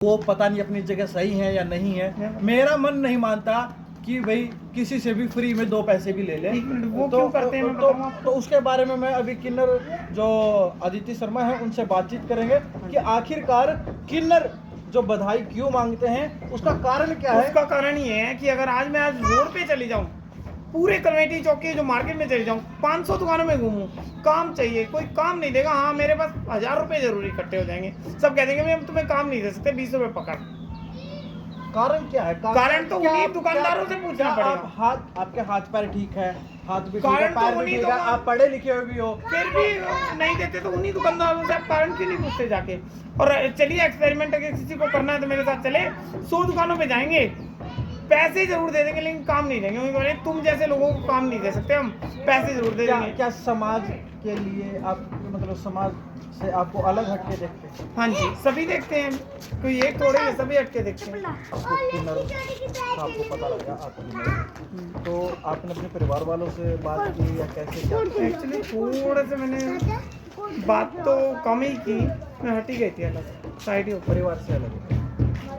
वो पता नहीं अपनी जगह सही है या नहीं है। मेरा मन नहीं मानता कि भाई किसी से भी फ्री में 2 पैसे भी ले ले। वो क्यों करते हैं तो उसके बारे में मैं अभी किन्नर जो अदिति शर्मा है उनसे बातचीत करेंगे कि आखिरकार किन्नर जो बधाई क्यों मांगते हैं, उसका कारण क्या है। उसका कारण ये है कि अगर आज मैं रोड पे चली जाऊं, पूरे कमेटी चौक के जो मार्केट में चली जाऊं, 500 दुकानों में घूमूं, काम चाहिए, कोई काम नहीं देगा। हाँ, मेरे पास 1000 रुपए जरूर इकट्ठे हो जाएंगे, सब कह देंगे हम तुम्हें काम नहीं दे सकते, 20 रुपए पकड़। कारण क्या है? कारण तो उन्हीं दुकानदारों से पूछना पड़ेगा। आपके हाथ पैर ठीक है, हाथ भी ठीक है, कारण पैर तो भी उन्हीं ठीक है, आप पढ़े लिखे हुए भी हो, फिर भी नहीं देते तो उन्हीं दुकानदारों से आप कारण क्यों नहीं पूछते जाके। और चलिए एक्सपेरिमेंट अगर किसी को करना है तो मेरे साथ चले, 100 दुकानों पे जाएंगे, पैसे जरूर दे देंगे लेकिन काम नहीं देंगे। बोले तुम जैसे लोगों को काम नहीं दे सकते, हम पैसे जरूर दे देंगे। क्या समाज के लिए आप मतलब समाज से आपको अलग हटके देखते हैं? हाँ जी, सभी देखते हैं, कोई एक थोड़े ही, सभी हटके देखते हैं। आपको पता लगा आपकी, तो आपने अपने परिवार वालों से बात की या कैसे क्या? एक्चुअली थोड़े से मैंने बात तो कम ही की, मैं हट ही गई थी अलग साइड ही। परिवार से अलग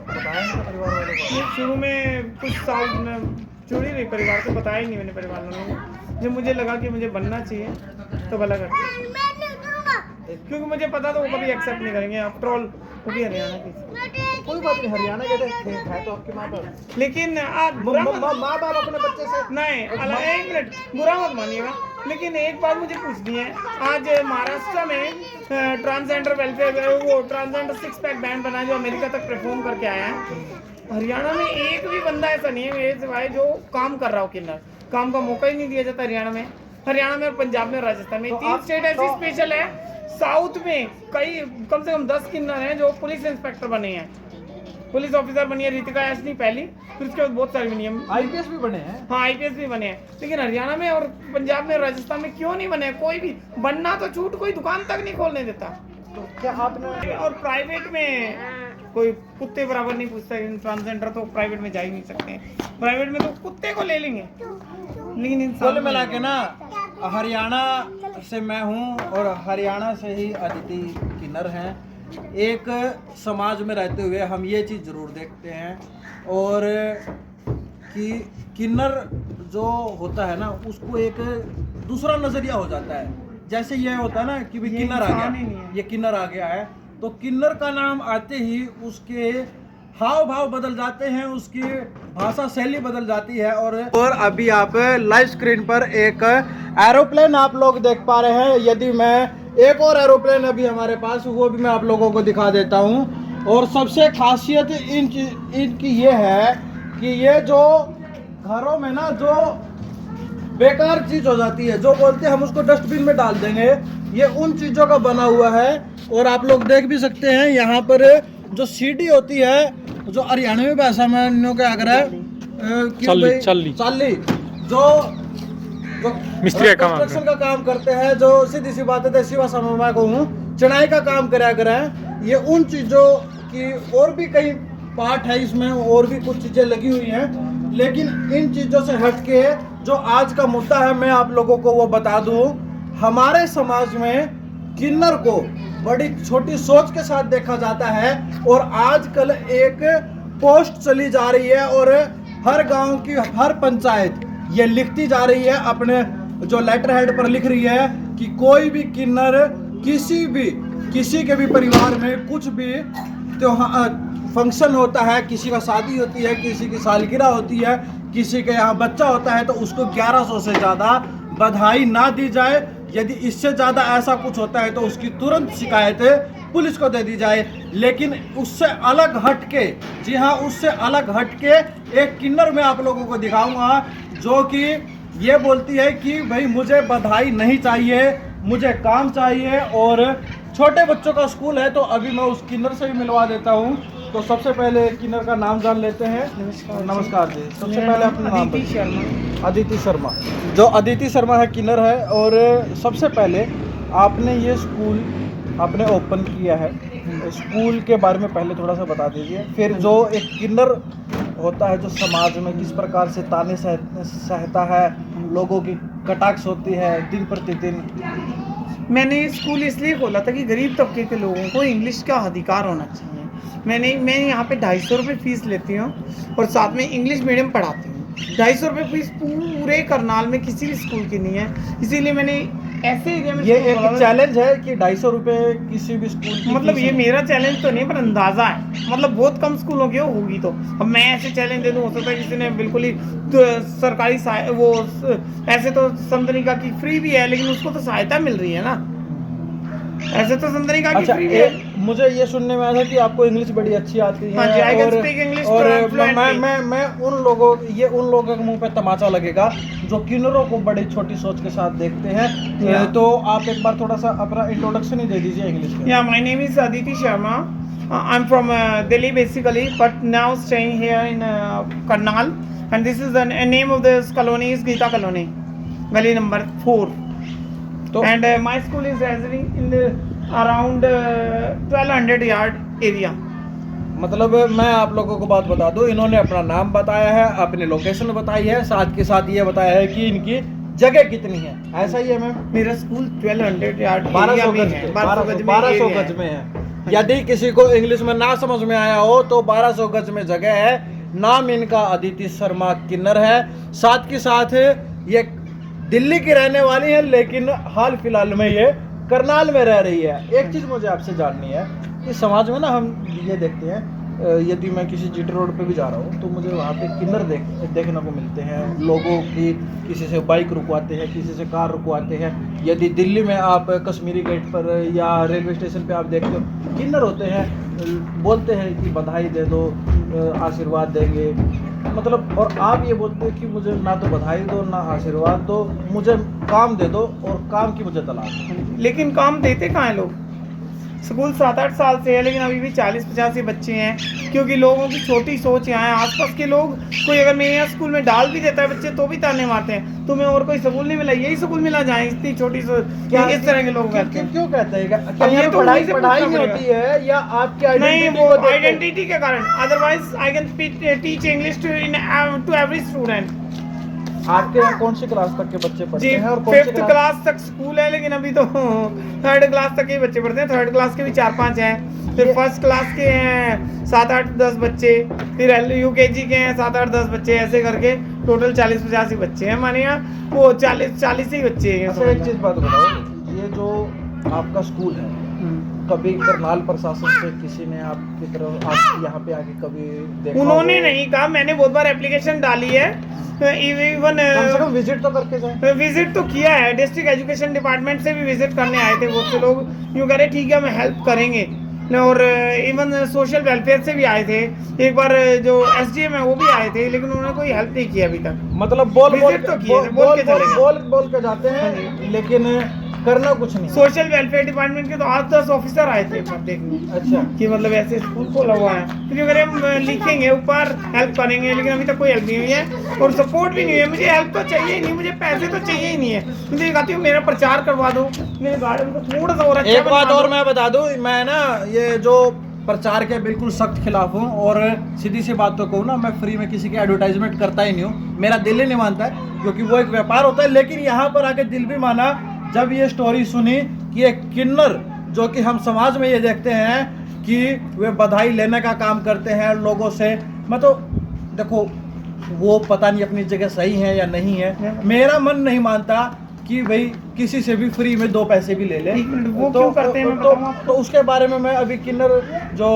बताया नहीं परिवार वालों को? शुरू में कुछ साल में जुड़ी रही परिवार को, बताया ही नहीं मैंने परिवार वालों को। जब मुझे लगा कि मुझे बनना चाहिए तो भला कर, क्योंकि मुझे पता था वो कभी एक्सेप्ट नहीं करेंगे। आफ्टर ऑल वो भी हरियाणा की। कोई बात नहीं, हरियाणा के है तो आपके माँ बाप, लेकिन आप माँ बाप अपने बच्चे से नहीं, एक मिनट बुरा मत मानिएगा, लेकिन एक बात मुझे पूछनी है। आज महाराष्ट्र में ट्रांसजेंडर वेलफेयर, वो ट्रांसजेंडर 6 पैक बैंड बना जो अमेरिका तक परफॉर्म करके आया है। हरियाणा में एक भी बंदा ऐसा नहीं है मेरे सिवाय जो काम कर रहा हो। किन्नर काम का मौका ही नहीं दिया जाता हरियाणा में और पंजाब में और राजस्थान में। 3 स्टेट ऐसी स्पेशल है। साउथ में कई कम से कम 10 किन्नर हैं जो पुलिस इंस्पेक्टर बने हैं, पुलिस ऑफिसर बनी है रितिका यासनी पहली, फिर उसके बाद बहुत सारे बनी है, आईपीएस भी बने हैं। हाँ, आईपीएस भी बने हैं। लेकिन हरियाणा में और पंजाब में राजस्थान में क्यों नहीं बने? कोई भी बनना तो छूट, कोई दुकान तक नहीं खोलने देता। तो क्या आपने और प्राइवेट में कोई कुत्ते बराबर नहीं पूछता। ट्रांसजेंडर तो प्राइवेट में जा ही नहीं सकते, प्राइवेट में तो कुत्ते को ले लेंगे। लेकिन कुल मिला के ना हरियाणा से मैं हूँ और हरियाणा से ही अदिति किन्नर हैं। एक समाज में रहते हुए हम ये चीज़ ज़रूर देखते हैं और कि किन्नर जो होता है ना उसको एक दूसरा नज़रिया हो जाता है। जैसे ये होता है ना कि भाई किन्नर आ गया, ये किन्नर आ गया है, तो किन्नर का नाम आते ही उसके हाव भाव बदल जाते हैं, उसकी भाषा शैली बदल जाती है। और अभी आप लाइव स्क्रीन पर एक एरोप्लेन आप लोग देख पा रहे हैं। यदि मैं एक और एरोप्लेन अभी हमारे पास, वो भी मैं आप लोगों को दिखा देता हूं। और सबसे खासियत इनकी ये है कि ये जो घरों में ना जो बेकार चीज हो जाती है, जो बोलते हैं हम उसको डस्टबिन में डाल देंगे, ये उन चीजों का बना हुआ है। और आप लोग देख भी सकते हैं यहाँ पर जो सीढ़ी होती है, जो हरियाणवी भाषा में इन्हों के आग्रह चाली जो मिस्त्री कंस्ट्रक्शन का काम करते हैं, जो सीधी सी बात है देसी भाषा में मैं कहूँ चढ़ाई का काम करा करें, ये उन चीजों की और भी कई पार्ट है इसमें, और भी कुछ चीजें लगी हुई हैं। लेकिन इन चीजों से हटके जो आज का मुद्दा है मैं आप लोगों को वो बता दूं। हमारे समाज में किन्नर को बड़ी छोटी सोच के साथ देखा जाता है और आजकल एक पोस्ट चली जा रही है और हर गांव की हर पंचायत ये लिखती जा रही है, अपने जो लेटर हेड पर लिख रही है कि कोई भी किन्नर किसी के भी परिवार में कुछ भी त्योहार फंक्शन होता है, किसी का शादी होती है, किसी की सालगिरह होती है, किसी के यहाँ बच्चा होता है, तो उसको 1100 से ज़्यादा बधाई ना दी जाए। यदि इससे ज़्यादा ऐसा कुछ होता है तो उसकी तुरंत शिकायत पुलिस को दे दी जाए। लेकिन उससे अलग हटके, जी हाँ, उससे अलग हटके एक किन्नर मैं आप लोगों को दिखाऊंगा जो कि ये बोलती है कि भाई मुझे बधाई नहीं चाहिए, मुझे काम चाहिए। और छोटे बच्चों का स्कूल है, तो अभी मैं उस किन्नर से भी मिलवा देता हूँ। तो सबसे पहले किन्नर का नाम जान लेते हैं। नमस्कार जी, सबसे पहले अपना नाम बताइए। अदिति शर्मा। जो अदिति शर्मा है किन्नर है। और सबसे पहले आपने ये स्कूल आपने ओपन किया है, स्कूल के बारे में पहले थोड़ा सा बता दीजिए। फिर जो एक किन्नर होता है जो समाज में किस प्रकार से ताने सहता है, लोगों की कटाक्ष होती है दिन प्रतिदिन। मैंने स्कूल इसलिए खोला था कि गरीब तबके के लोगों को इंग्लिश का अधिकार होना चाहिए। मैं यहाँ पे 250 रुपये फीस लेती हूँ और साथ में इंग्लिश मीडियम पढ़ाती हूँ। 250 रुपये फीस पूरे करनाल में किसी भी स्कूल की नहीं है, इसीलिए मैंने ऐसे एरिया में ये स्कूल एक खोला। चैलेंज है कि 250 रुपये किसी भी स्कूल की मतलब फीस ये है। मेरा चैलेंज तो नहीं पर अंदाजा है, मतलब बहुत कम स्कूलों की होगी। तो अब मैं ऐसे चैलेंज दे दूँ, हो सकता है किसी ने बिल्कुल ही तो सरकारी ऐसे तो संतनिका की फ्री भी है, लेकिन उसको तो सहायता मिल रही है ना। ऐसे तो संतनिका की अच्छा, फ्री भी है। मुझे ये सुनने में आया था कि आपको इंग्लिश बड़ी अच्छी आती है। हाँ जी, I can और speak English और fluently. मैं उन लोगों के मुंह पे तमाचा लगेगा जो किन्नरों को बड़ी छोटी सोच के साथ देखते हैं। Yeah. तो आप एक बार थोड़ा सा अपना इंट्रोडक्शन ही दे दीजिए इंग्लिश में। Yeah, my name is Aditi Sharma. I'm from Delhi basically, but now staying here in Karnal. And this is the name of this colony is Geeta Colony, gully number 4. तो And my school is residing in the around 1200 yard area. मतलब मैं आप लोगों को बात बता दूं, इन्होंने अपना नाम बताया है, अपनी लोकेशन बताई है, साथ के साथ ये बताया है कि इनकी जगह कितनी है। ऐसा ही है मैम? मेरा स्कूल 1200 यार्ड 1200 गज है, 1200 गज में है। यदि किसी को इंग्लिश में ना समझ में आया हो तो 1200 गज में जगह है। नाम इनका अदिति शर्मा किन्नर है। साथ के साथ ये दिल्ली की रहने वाली है, लेकिन हाल फिलहाल में ये करनाल में रह रही है। एक चीज़ मुझे आपसे जाननी है कि समाज में ना हम ये देखते हैं, यदि मैं किसी जीटी रोड पे भी जा रहा हूँ तो मुझे वहाँ पे किन्नर देखने को मिलते हैं। लोगों की किसी से बाइक रुकवाते हैं, किसी से कार रुकवाते हैं। यदि दिल्ली में आप कश्मीरी गेट पर या रेलवे स्टेशन पे आप देखते हो किन्नर होते हैं, बोलते हैं कि बधाई दे दो, आशीर्वाद देंगे। मतलब और आप ये बोलते हैं कि मुझे ना तो बधाई दो ना आशीर्वाद दो, मुझे काम दे दो और काम की मुझे तलाश है। लेकिन काम देते कहाँ हैं लोग? स्कूल 7-8 साल से है, लेकिन अभी भी 40-85 बच्चे हैं, क्योंकि लोगों की छोटी सोच यहाँ है। आसपास के लोग, कोई अगर मेरे यहाँ स्कूल में डाल भी देता है बच्चे तो भी ताने मारते हैं, तुम्हें और कोई स्कूल नहीं मिला, यही स्कूल मिला जाए। इतनी छोटी सोच, क्या इस तरह के लोग कहते हैं? क्यों कहते हैं? अब ये तो पढ़ाई उन्हीं से पढ़ाई पूछना नहीं होती है या आपकी नहीं, आइडेंटिटी वो को देखते हैं? आइडेंटिटी के कारण। Otherwise I can teach English to every student. आपके यहाँ कौन सी क्लास तक के बच्चे पढ़ते जी, हैं और कौन सी 5th क्लास तक स्कूल है, लेकिन अभी तो 3rd क्लास तक के बच्चे पढ़ते हैं। 3rd क्लास के भी 4-5 हैं, फिर 1st क्लास के हैं 7-8-10 बच्चे, फिर UKG के हैं 7-8-10 बच्चे, ऐसे करके टोटल 40-85 बच्चे हैं हमारे यहाँ। वो 40 ही बच्चे हैं। अच्छा, एक चीज बात बताओ, ये जो आपका स्कूल है, कभी करनाल प्रशासन से किसी ने आपकी तरफ यहाँ पे आके कभी देखा? उन्होंने नहीं कहा, मैंने बहुत बार एप्लीकेशन डाली है। इवन कम से कम विजिट तो करके जाए। विजिट तो किया है, डिस्ट्रिक्ट एजुकेशन डिपार्टमेंट से भी विजिट करने आए थे बहुत से लोग। यूँ कह रहे ठीक है, हम हेल्प करेंगे। और इवन सोशल वेलफेयर से भी आए थे एक बार, जो SDM है वो भी आए थे, लेकिन उन्होंने कोई हेल्प नहीं किया अभी तक। मतलब बोल के जाते हाँ हैं, लेकिन करना कुछ नहीं। सोशल वेलफेयर डिपार्टमेंट के तो 8-10 ऑफिसर आए थे देखने। अच्छा, कि मतलब ऐसे स्कूल खोला हुआ है, क्योंकि अगर हम लिखेंगे ऊपर हेल्प करेंगे, लेकिन अभी तक कोई हेल्प नहीं हुई है और सपोर्ट भी नहीं है। मुझे हेल्प तो चाहिए ही नहीं, मुझे पैसे तो चाहिए ही नहीं है। मुझे कहती हूँ मेरा प्रचार करवा दो, मेरे गार्डन को थोड़ा सा और अच्छा एक बात बनवा और दो। मैं बता दूं, मैं ना ये जो प्रचार के बिल्कुल सख्त खिलाफ हूँ और सीधी सी बात तो कहूँ ना, मैं फ्री में किसी की एडवर्टाइजमेंट करता ही नहीं हूँ। मेरा दिल ही नहीं मानता है, क्योंकि वो एक व्यापार होता है। लेकिन यहाँ पर आके दिल भी माना जब ये स्टोरी सुनी कि एक किन्नर, जो कि हम समाज में ये देखते हैं कि वे बधाई लेने का काम करते हैं लोगों से। मैं तो देखो, वो पता नहीं अपनी जगह सही है या नहीं है, मेरा मन नहीं मानता कि भाई किसी से भी फ्री में 2 पैसे भी ले ले। वो क्यों करते हैं मैं बताऊं आपको? तो उसके बारे में मैं अभी किन्नर जो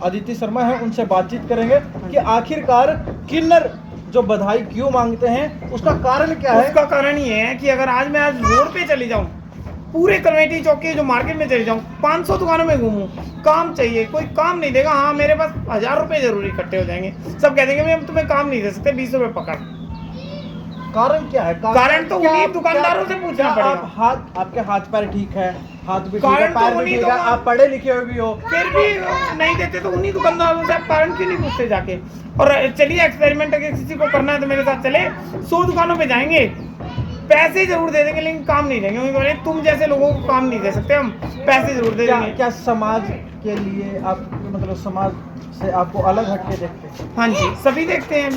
अदिति शर्मा है उनसे बातचीत करेंगे कि आखिरकार किन्नर जो बधाई क्यों मांगते हैं, उसका कारण क्या है। उसका कारण ये है कि अगर आज मैं रोड पे चली जाऊं, पूरे कमेटी चौक के जो मार्केट में चली जाऊं, 500 दुकानों में घूमूं, काम चाहिए, कोई काम नहीं देगा। हाँ, मेरे पास 1000 रुपए जरूर इकट्ठे हो जाएंगे, सब कह देंगे हम तुम्हें काम नहीं दे सकते, 20 रुपए पकड़। कारण क्या है? कारण तो उन्हीं दुकानदारों से पूछना पड़ेगा। आपके हाथ पैर ठीक है, हाथ भी ठीक है, कारण तो पैर भी उन्हीं ठीक है, आप पढ़े लिखे हुए भी हो, फिर भी नहीं देते तो उन्हीं दुकानदारों से आप कारण क्यों नहीं पूछते जाके? और चलिए एक्सपेरिमेंट अगर किसी को करना है तो मेरे साथ चले, 100 दुकानों पे जाएंगे, पैसे जरूर दे देंगे, लेकिन काम नहीं देंगे। बोले तुम जैसे लोगों को काम नहीं दे सकते, हम पैसे जरूर दे देंगे। क्या समाज के लिए आप, मतलब समाज से आपको अलग हटके देखते हैं? हाँ जी, सभी देखते हैं,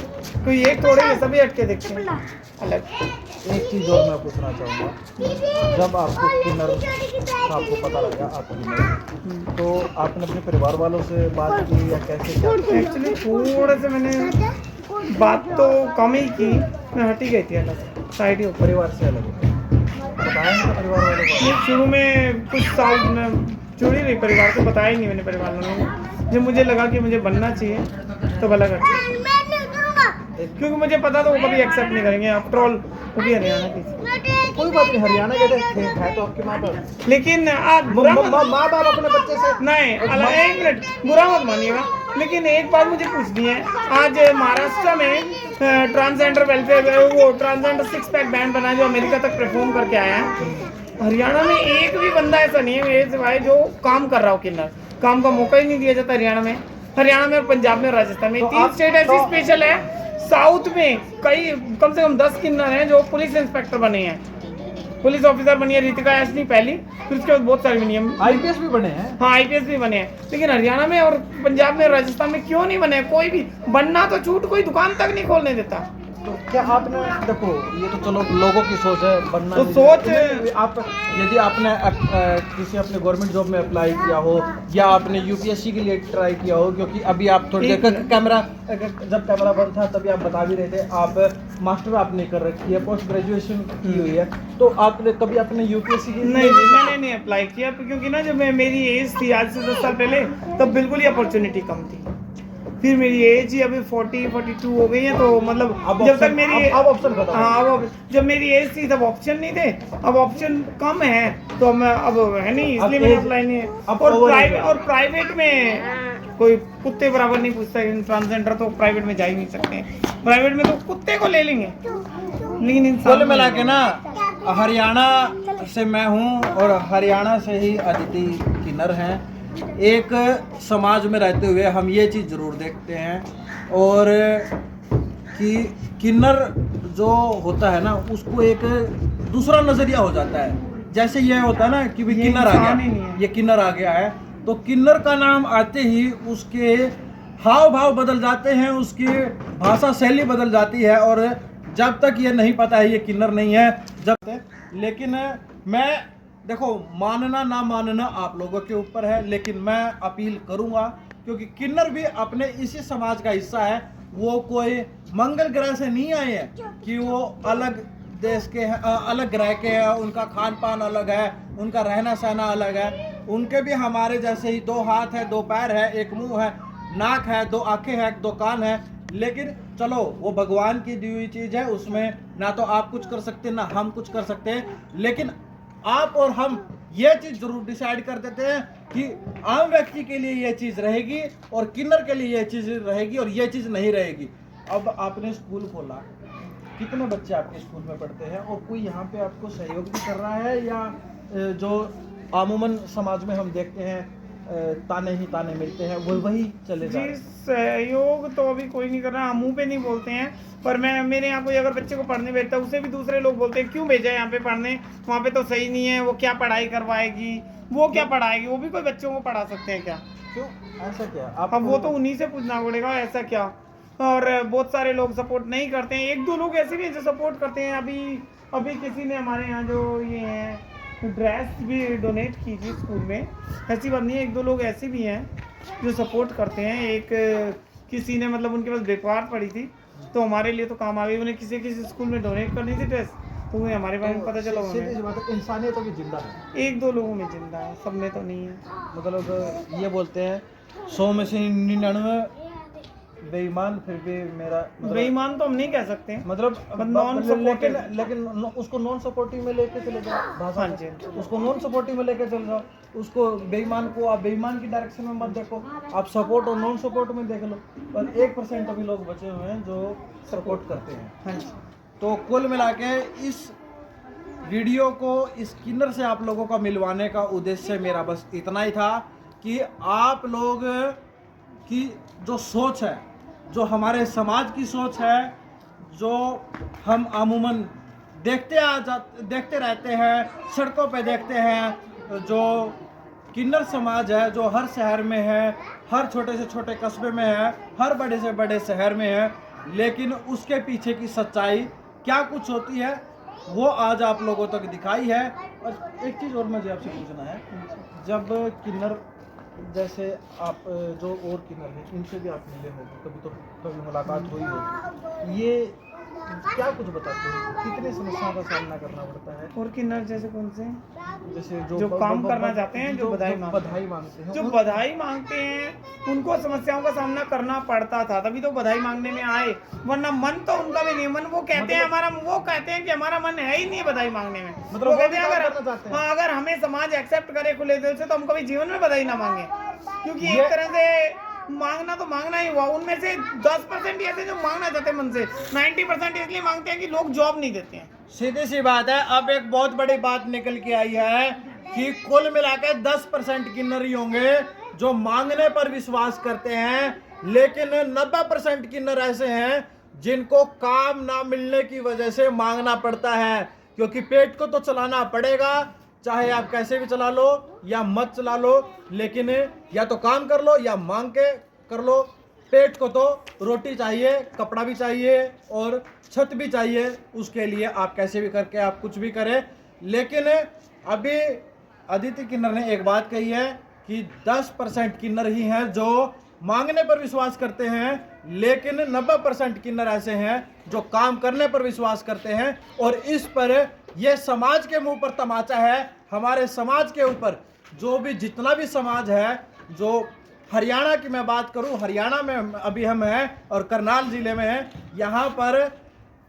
कोई एक थोड़े ही, सभी हटके देखते हैं अलग। एक चीज़ और मैं पूछना चाहूँगा, जब आपको किन्नर आपको पता लगा आप किन्नर, तो आपने अपने परिवार वालों से बात की या कैसे क्या? एक्चुअली थोड़े से मैंने बात तो कम ही की, मैं हट ही गई थी अलग साइड ही ऊपर। परिवार से अलग बताया नहीं था परिवार वालों को? शुरू में कुछ साल में जुड़ी रही परिवार को, बताया ही नहीं मैंने परिवार वालों को। जब मुझे लगा कि मुझे बनना चाहिए तो भला कर, क्योंकि मुझे पता था वो कभी एक्सेप्ट नहीं करेंगे। आफ्टर ऑल वो भी हरियाणा की थी। कोई बात नहीं, हरियाणा के थे है तो आपके माँ बाप, लेकिन आप बुरा मत माँ बाप अपने बच्चे से नहीं अलग, एक मिनट बुरा मत मानिएगा, लेकिन एक बात मुझे पूछनी है। आज महाराष्ट्र में ट्रांसजेंडर वेलफेयर, वो ट्रांसजेंडर 6 पैक बैंड बना जो अमेरिका तक परफॉर्म करके आया है। हरियाणा में एक भी बंदा ऐसा नहीं है मेरे सिवाय जो काम कर रहा हो किन्नर। काम का मौका ही नहीं दिया जाता हरियाणा में और पंजाब में और राजस्थान में। तो 3 स्टेट ऐसी तो स्पेशल है। साउथ में कई कम से कम 10 किन्नर हैं जो पुलिस इंस्पेक्टर बने हैं, पुलिस ऑफिसर बनी है रितिका यासनी पहली, फिर उसके बाद बहुत सारी बनी है। आईपीएस भी बने हैं। हाँ आईपीएस भी बने हैं, लेकिन हरियाणा में और पंजाब में और राजस्थान में क्यों नहीं बने? कोई भी बनना तो छूट, कोई दुकान तक नहीं खोलने देता। तो क्या आपने, देखो ये तो चलो लोगों की सोच है, बनना तो नहीं सोच चाहिए। आप यदि आपने किसी अपने गवर्नमेंट जॉब में अप्लाई किया हो या आपने यूपीएससी के लिए ट्राई किया हो, क्योंकि अभी आप थोड़ी देर कैमरा जब कैमरा बंद था तभी आप बता भी रहे थे आप मास्टर आपने कर रखी है, पोस्ट ग्रेजुएशन की हुई है, तो आपने कभी अपने यूपीएससी की नहीं मैंने नहीं अप्लाई किया, क्योंकि ना जब मेरी एज थी आज से 10 साल पहले, तब बिल्कुल ही अपॉर्चुनिटी कम थी। फिर मेरी एज ही अभी 40-42 हो गई है, तो मतलब जब तक मेरी अब ऑप्शन खत्म। हाँ अब जब मेरी एज थी तब ऑप्शन नहीं थे, अब ऑप्शन कम है तो मैं अब है नहीं, इसलिए मैंने अप्लाई नहीं है। और प्राइवेट में कोई कुत्ते बराबर नहीं पूछता है। ट्रांसजेंडर तो प्राइवेट में जा ही नहीं सकते, प्राइवेट में तो कुत्ते को ले लेंगे, लेकिन इंसान कुल मिला के ना हरियाणा से मैं हूँ और हरियाणा से ही अदिति किन्नर हैं। एक समाज में रहते हुए हम ये चीज़ ज़रूर देखते हैं और कि किन्नर जो होता है ना उसको एक दूसरा नज़रिया हो जाता है। जैसे ये होता है ना कि भी किन्नर आ गया, ये किन्नर आ गया है, तो किन्नर का नाम आते ही उसके हाव भाव बदल जाते हैं, उसकी भाषा शैली बदल जाती है। और जब तक ये नहीं पता है ये किन्नर नहीं है, जब तक, लेकिन मैं देखो मानना ना मानना आप लोगों के ऊपर है, लेकिन मैं अपील करूंगा क्योंकि किन्नर भी अपने इसी समाज का हिस्सा है। वो कोई मंगल ग्रह से नहीं आए हैं कि वो अलग देश के हैं, अलग ग्रह के हैं, उनका खान पान अलग है, उनका रहना सहना अलग है। उनके भी हमारे जैसे ही 2 हाथ है, 2 पैर है, एक मुंह है, नाक है, 2 आंखें हैं, 2 कान है। लेकिन चलो वो भगवान की दी हुई चीज़ है, उसमें ना तो आप कुछ कर सकते ना हम कुछ कर सकते हैं। लेकिन आप और हम ये चीज़ जरूर डिसाइड कर देते हैं कि आम व्यक्ति के लिए ये चीज़ रहेगी और किन्नर के लिए ये चीज़ रहेगी और ये चीज़ नहीं रहेगी। अब आपने स्कूल खोला, कितने बच्चे आपके स्कूल में पढ़ते हैं और कोई यहाँ पे आपको सहयोग भी कर रहा है या जो आमूमन समाज में हम देखते हैं ताने ही ताने मिलते हैं वही चले जा रहे हैं? सहयोग तो अभी कोई नहीं कर रहा, हम मुंह पे नहीं बोलते हैं, पर मेरे यहाँ कोई अगर बच्चे को पढ़ने भेजता है उसे भी दूसरे लोग बोलते हैं क्यों भेजा है यहाँ पे पढ़ने, वहाँ पे तो सही नहीं है, वो क्या पढ़ाई करवाएगी, वो क्या पढ़ाएगी, वो भी कोई बच्चों को पढ़ा सकते हैं क्या? क्यों ऐसा क्या? अब वो तो उन्हीं से पूछना पड़ेगा ऐसा क्या। और बहुत सारे लोग सपोर्ट नहीं करते हैं, 1-2 लोग ऐसे भी हैं जो सपोर्ट करते हैं। अभी किसी ने हमारे यहाँ जो ये है ड्रेस भी डोनेट की थी स्कूल में, ऐसी बात नहीं है, 1-2 लोग ऐसे भी हैं जो सपोर्ट करते हैं। एक किसी ने मतलब उनके पास बेकार पड़ी थी तो हमारे लिए तो काम आ गई, उन्हें किसी स्कूल में डोनेट करनी थी ड्रेस, तो उन्हें हमारे बारे में पता चला। इंसानियत तो भी जिंदा है, 1-2 लोगों में जिंदा है, सब में तो नहीं है। मतलब ये बोलते हैं 100 में से 99 बेईमान, फिर भी मेरा मतलब बेईमान तो हम नहीं कह सकते, मतलब नॉन सपोर्टिव, लेकिन उसको नॉन सपोर्टिव में लेके चले जाओ भाषा में, उसको नॉन सपोर्टिव में लेके चले जाओ, उसको बेईमान को आप बेईमान की डायरेक्शन में मत देखो, आप सपोर्ट और नॉन सपोर्ट में देख लो। पर 1% अभी लोग बचे हुए हैं जो सपोर्ट करते हैं। हाँ जी। तो कुल मिला के इस वीडियो को इस किन्नर से आप लोगों को मिलवाने का उद्देश्य मेरा बस इतना ही था कि आप लोग की जो सोच है, जो हमारे समाज की सोच है, जो हम अमूमन देखते रहते हैं, सड़कों पे देखते हैं, जो किन्नर समाज है जो हर शहर में है, हर छोटे से छोटे कस्बे में है, हर बड़े से बड़े शहर में है, लेकिन उसके पीछे की सच्चाई क्या कुछ होती है वो आज आप लोगों तक दिखाई है। और एक चीज़ और मुझे आपसे पूछना है, जब किन्नर जैसे आप जो और किन्नर हैं इनसे भी आप मिले होंगे कभी, तो कभी मुलाकात हुई होगी, ये क्या कुछ बताते हैं, कितनी समस्याओं का सामना करना पड़ता है? और किन्नर जैसे कौन से? जैसे जो काम करना चाहते हैं, जो बधाई मांगते हैं, जो बधाई मांगते हैं उनको समस्याओं का सामना करना पड़ता था, तभी तो बधाई मांगने में आए, वरना मन तो उनका भी नहीं। मन वो कहते हैं वो कहते हैं कि हमारा मन है ही नहीं बधाई मांगने में। मतलब वो कहते हैं अगर हमें समाज एक्सेप्ट करे खुले दिल से तो हम कभी जीवन में बधाई ना मांगे, क्योंकि एक तरह से मांगना तो मांगना ही हुआ। उनमें से 10% ही ऐसे जो मांगना चाहते हैं मन से, 90% इसलिए मांगते हैं कि लोग जॉब नहीं देते हैं। सीधी सी बात है। अब एक बहुत बड़ी बात निकल के आई है कि कुल मिलाकर 10% किन्नर ही होंगे जो मांगने पर विश्वास करते हैं, लेकिन 90% किन्नर ऐसे हैं जिनको काम ना मिलने की वजह से मांगना पड़ता है, क्योंकि पेट को तो चलाना पड़ेगा, चाहे आप कैसे भी चला लो या मत चला लो, लेकिन या तो काम कर लो या मांग के कर लो। पेट को तो रोटी चाहिए, कपड़ा भी चाहिए और छत भी चाहिए, उसके लिए आप कैसे भी करके आप कुछ भी करें। लेकिन अभी अदिति किन्नर ने एक बात कही है कि 10% किन्नर ही हैं जो मांगने पर विश्वास करते हैं, लेकिन 90% किन्नर ऐसे हैं जो काम करने पर विश्वास करते हैं। और इस पर यह समाज के मुंह पर तमाचा है, हमारे समाज के ऊपर। जो भी जितना भी समाज है, जो हरियाणा की मैं बात करूं, हरियाणा में अभी हम हैं और करनाल जिले में हैं, यहाँ पर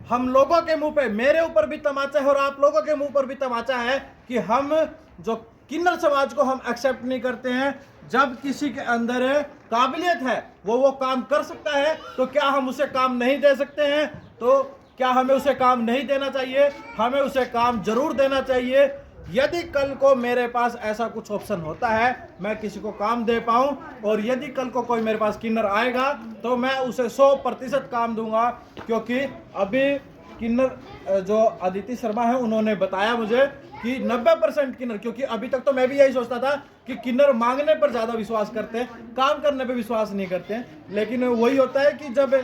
हम लोगों के मुंह पे, मेरे ऊपर भी तमाचा है और आप लोगों के मुंह पर भी तमाचा है कि हम जो किन्नर समाज को हम एक्सेप्ट नहीं करते हैं। जब किसी के अंदर काबिलियत है, वो काम कर सकता है, तो क्या हम उसे काम नहीं दे सकते हैं? तो क्या हमें उसे काम नहीं देना चाहिए? हमें उसे काम जरूर देना चाहिए। यदि कल को मेरे पास ऐसा कुछ ऑप्शन होता है, मैं किसी को काम दे पाऊं, और यदि कल को कोई मेरे पास किन्नर आएगा तो मैं उसे 100% काम दूंगा। क्योंकि अभी किन्नर जो अदिति शर्मा है उन्होंने बताया मुझे कि 90% किन्नर, क्योंकि अभी तक तो मैं भी यही सोचता था कि किन्नर मांगने पर ज़्यादा विश्वास करते हैं, काम करने पर विश्वास नहीं करते हैं। लेकिन वही होता है कि जब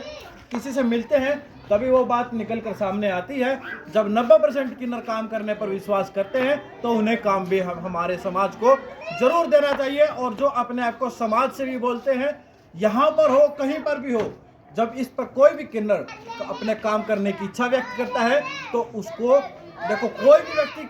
किसी से मिलते हैं तभी वो बात निकल कर सामने आती है। जब 90% किन्नर काम करने पर विश्वास करते हैं तो उन्हें काम भी हमारे समाज को जरूर देना चाहिए। और जो अपने आप को समाज से भी बोलते हैं, यहाँ पर हो कहीं पर भी हो, जब इस पर कोई भी किन्नर अपने काम करने की इच्छा व्यक्त करता है तो उसको देखो, कोई भी व्यक्ति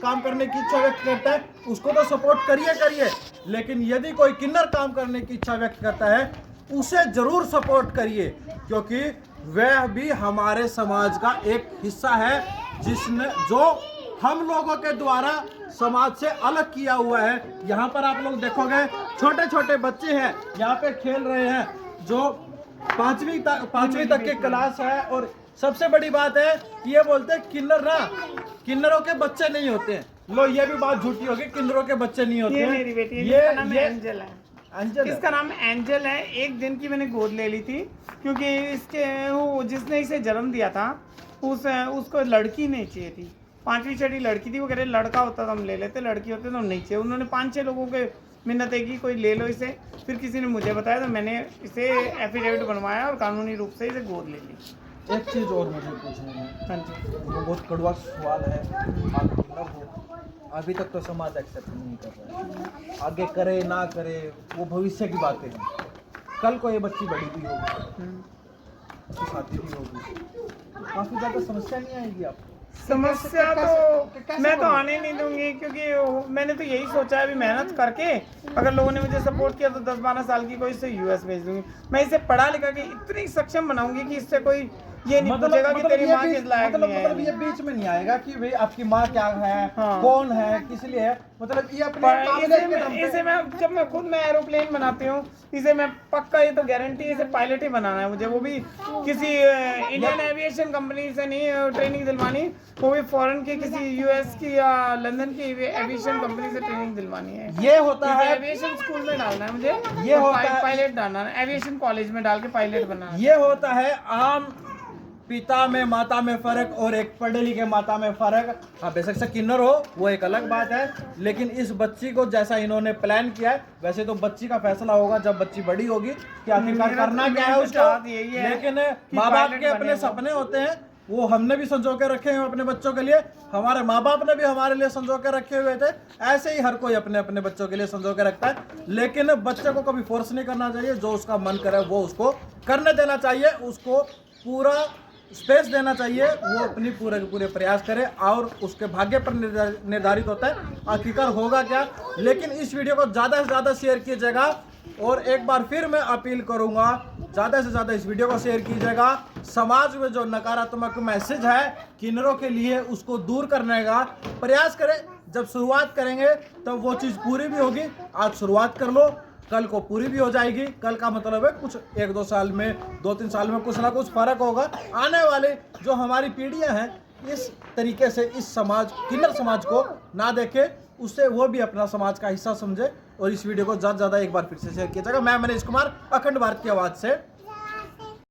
काम करने की इच्छा व्यक्त करता है उसको तो सपोर्ट करिए, लेकिन यदि कोई किन्नर काम करने की इच्छा व्यक्त करता है उसे जरूर सपोर्ट करिए, क्योंकि वह भी हमारे समाज का एक हिस्सा है जो हम लोगों के द्वारा समाज से अलग किया हुआ है। यहाँ पर आप लोग देखोगे छोटे छोटे बच्चे हैं यहाँ पे खेल रहे हैं, जो पांचवी तक की क्लास है। और सबसे बड़ी बात है कि ये बोलते हैं किन्नरों के बच्चे नहीं होते हैं। लो, ये भी बात झूठी होगी, किन्नरों के बच्चे नहीं होते हैं। मेरी बेटी ये एंजल है। इसका नाम एंजल है। एक दिन की मैंने गोद ले ली थी, क्योंकि जिसने इसे जन्म दिया था उसको लड़की नहीं चाहिए थी। 5वीं 6वीं लड़की थी। वो कह रहे लड़का होता तो हम ले लेते, लड़की होते तो हम नहीं चाहिए। उन्होंने 5-6 लोगों के मिन्नतें की, कोई ले लो इसे। फिर किसी ने मुझे बताया तो मैंने इसे एफिडेविट बनवाया और कानूनी रूप से इसे गोद ले ली। एक चीज़ और मुझे पूछनी है। हाँ जी, वो बहुत कड़वा सवाल है। आप किन्नर हो, अभी तक तो समाज एक्सेप्ट नहीं कर रहा है, आगे करे ना करे वो भविष्य की बातें हैं। कल को ये बच्ची बड़ी भी होगी, उसकी शादी भी होगी, काफ़ी ज़्यादा समस्या नहीं आएगी आपको? समस्या तो मैं तो आने नहीं दूंगी, क्योंकि मैंने तो यही सोचा है अभी मेहनत करके अगर लोगों ने मुझे सपोर्ट किया तो 10-12 साल की कोई इसे यूएस भेज दूंगी। मैं इसे पढ़ा लिखा के इतनी सक्षम बनाऊंगी कि इससे कोई ये नहीं पूछेगा कि तेरी माँ किस लायक नहीं है। मतलब ये बीच में नहीं आएगा कि भाई आपकी माँ क्या है, कौन है, किस लिए है। मतलब ये अपने इसे मैं जब मैं खुद में एरोप्लेन बनाती हूँ, इसे मैं पक्का, ये तो गारंटी, इसे पायलट ही बनाना है मुझे। वो भी किसी इंडियन एविएशन कंपनी से नहीं ट्रेनिंग दिलवानी, वो भी फॉरेन की किसी यूएस की या लंदन की एविएशन कंपनी से ट्रेनिंग दिलवानी है। ये होता है एविएशन स्कूल में डालना है मुझे, ये होता है पायलट डालना है, एविएशन कॉलेज में डाल के पायलट बनाना है। ये होता है आम पिता में माता में फर्क और एक पढ़े लिखे माता में फर्क। हाँ, बेशक से किन्नर हो वो एक अलग बात है, लेकिन इस बच्ची को जैसा इन्होंने प्लान किया है, वैसे तो बच्ची का फैसला होगा जब बच्ची बड़ी होगी कि आखिरकार करना क्या है उसको। लेकिन माँ बाप के अपने सपने होते हैं, वो हमने भी संजो के रखे हैं अपने बच्चों के लिए, हमारे माँ बाप ने भी हमारे लिए संजो के रखे हुए थे। ऐसे ही हर कोई अपने अपने बच्चों के लिए संजो के रखता है, लेकिन बच्चे को कभी फोर्स नहीं करना चाहिए। जो उसका मन करे वो उसको करने देना चाहिए, उसको पूरा स्पेस देना चाहिए, वो अपनी पूरे प्रयास करे और उसके भाग्य पर निर्धारित होता है आखिरकार होगा क्या। लेकिन इस वीडियो को ज़्यादा से ज़्यादा शेयर कीजिएगा और एक बार फिर मैं अपील करूंगा, ज़्यादा से ज़्यादा इस वीडियो को शेयर कीजिएगा। समाज में जो नकारात्मक मैसेज है किन्नरों के लिए उसको दूर करने का प्रयास करें। जब शुरुआत करेंगे तब वो चीज़ पूरी भी होगी। आज शुरुआत कर लो, कल को पूरी भी हो जाएगी। कल का मतलब है कुछ 1-2 साल में, 2-3 साल में कुछ ना कुछ फर्क होगा। आने वाले जो हमारी पीढ़ियां हैं इस तरीके से इस समाज, किन्नर समाज को ना देखे, उससे वो भी अपना समाज का हिस्सा समझे। और इस वीडियो को ज़्यादा से ज़्यादा एक बार फिर से शेयर किया जाएगा। मैं मनीष कुमार, अखंड भारत की आवाज़ से।